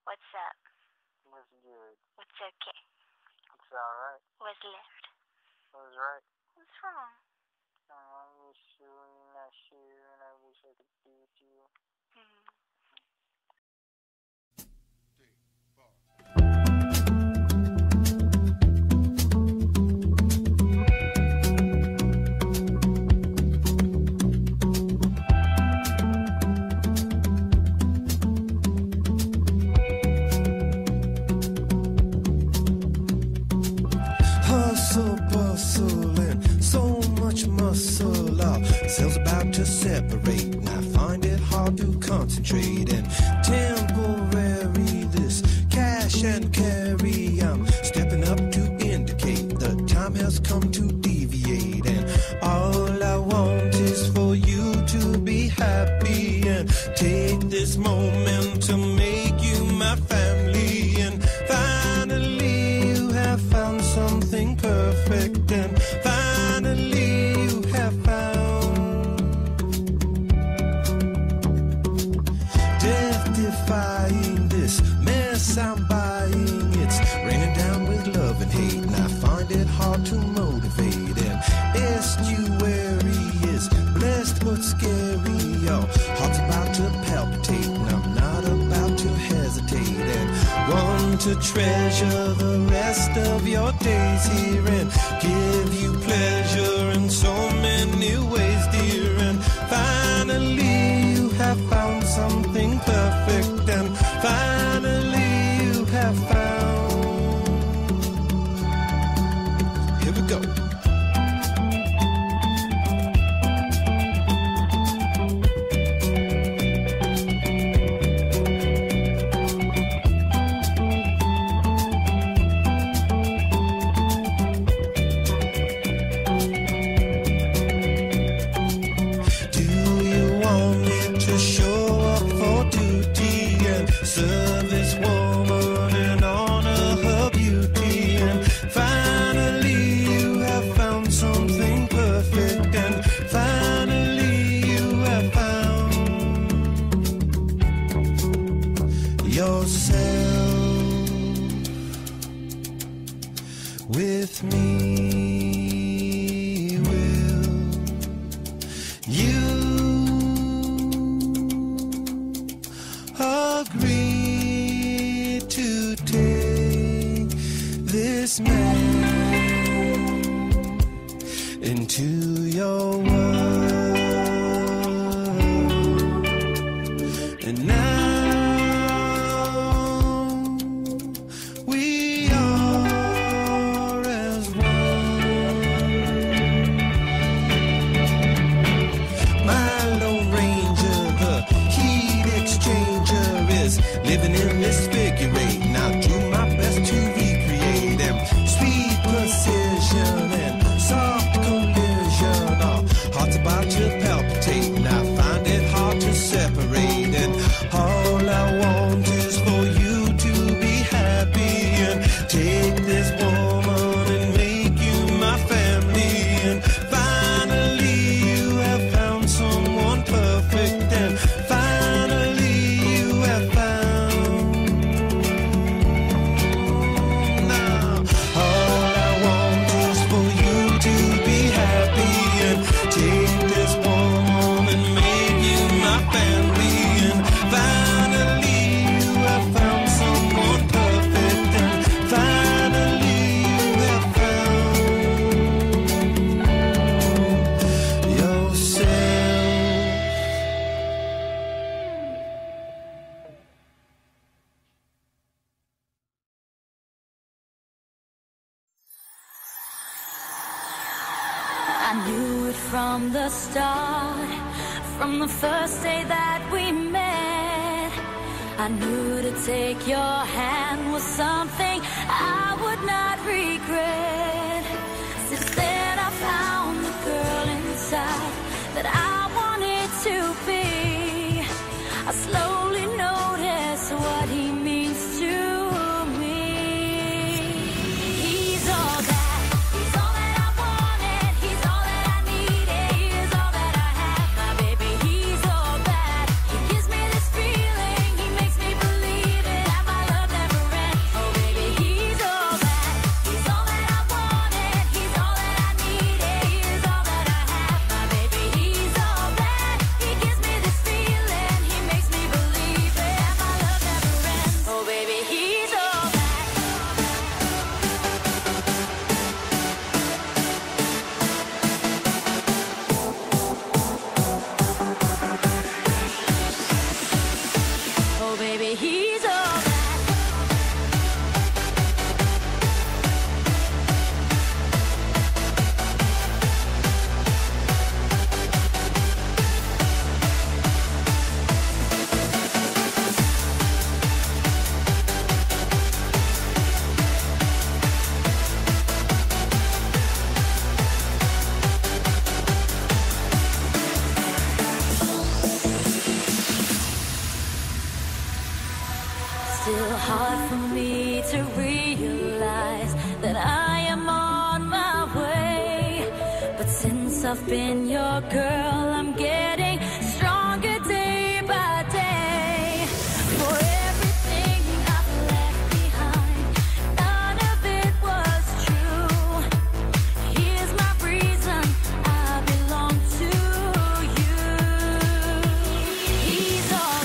What's up? What's good? What's okay? It's alright. What's left? What's right? What's wrong? I miss you and you're not here, and I wish I could be with you. Hustle, bustle, and so much muscle. Our cells about to separate, and I find it hard to concentrate. And temporary, this cash and carry. I'm stepping up to indicate the time has come to deviate. And all I want is for you to be happy and take this moment to make you my family. And finally, you have found something perfect, and finally you have found death-defying this mess I'm buying. It's raining down with love and hate, and I find it hard to motivate. And estuary is blessed but scary. Your heart's about to palpitate, and I'm not about to hesitate. And want to treasure the rest of your days here and give you pleasure in so many ways, dear. And finally you have found something perfect, and finally you have found. Here we go. Service woman and honor her beauty. And finally you have found something perfect, and finally you have found yourself with me. Will you agree to take this man into your world? And now we are as one. My Lone Ranger, the heat exchanger, is living in this figure eight. Now do my best to recreate them. Sweet precision and soft collision. Our hearts about to palpitate, and I find it hard to separate. And all I want is for you to be happy and take this woman and make you my family. And finally you have found someone perfect, and finally you have found. Now all I want is for you to be happy and take this woman and make you my family. And finally you have found someone perfect, and finally you have found yourself. I knew it from the start, from the first day that we met. I knew to take your hand was something I would not regret. Since then I found the girl inside that I wanted to be. I slowly noticed what he means to me. He's all that I wanted. He's all that I needed. He is all that I have, my baby. He's all that. He gives me this feeling. He makes me believe it. At my still hard for me to realize that I am on my way. But since I've been your girl, I'm getting stronger day by day. For everything I've left behind, none of it was true. Here's my reason, I belong to you. He's all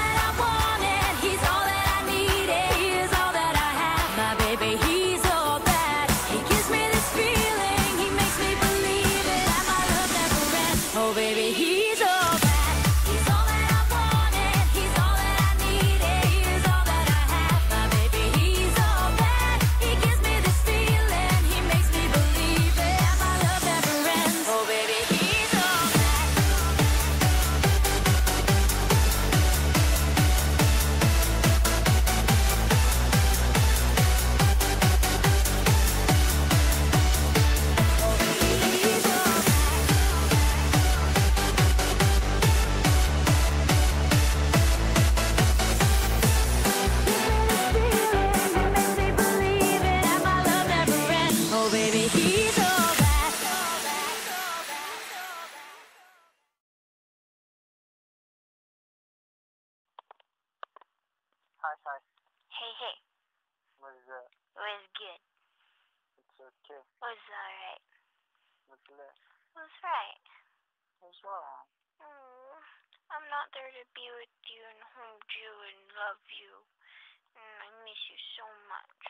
that I wanted. He's all that I needed. He is all that I have, my baby. He's all that. He gives me this feeling. He makes me believe it, that my love never ends. Oh, baby, he's all that. He's all that I wanted. He's all that I needed. He is all that I have, my baby. He's all that. He gives me this feeling. He makes me believe it, that my love never ends. Oh, baby, he's all that. Oh, baby, he's all that. Hi. Hey, hey. What is that? It was good. It's okay. It was alright. What's left? It was right. What's wrong? I'm not there to be with you and hold you and love you. And I miss you so much.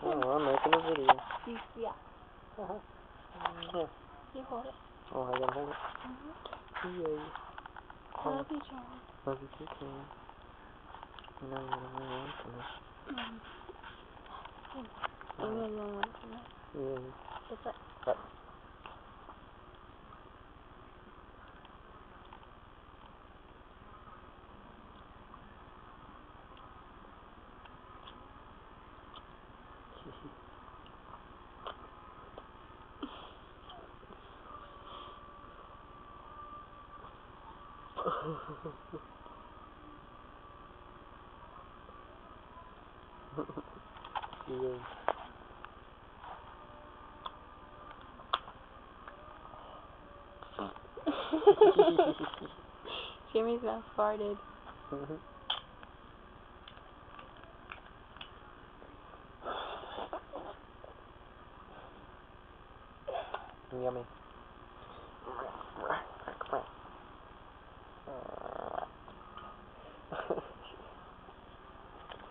Oh, I'm making a video. Yeah. Yeah. You hold it. Oh, I gotta hold it? Yay. Love you, Charlie. Love you too, Kim. You know you're the only one for me. You know the one for me. Yeah. What's that? But yeah. Jimmy's mouth farted. Yummy.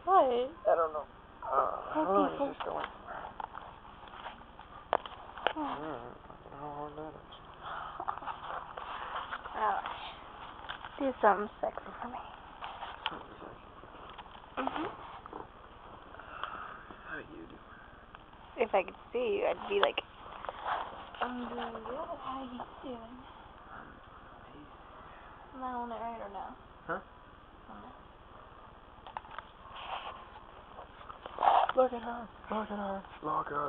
What? I don't know. How long is this going? How hard that is. Do something sexy for me. How you do? If I could see you, I'd be like, I'm doing good. How you doing? Am I on it right or no? Huh? No. Look at her. Look at her. Look at her.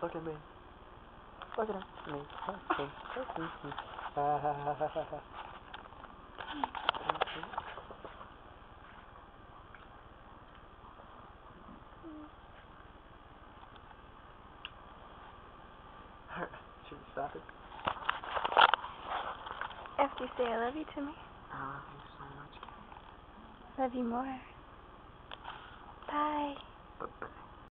Look at me. Look at her. Me. Me. Ha ha ha ha ha. Should we stop it? After you say I love you to me, I love you so much. love you more. Bye. Bye-bye.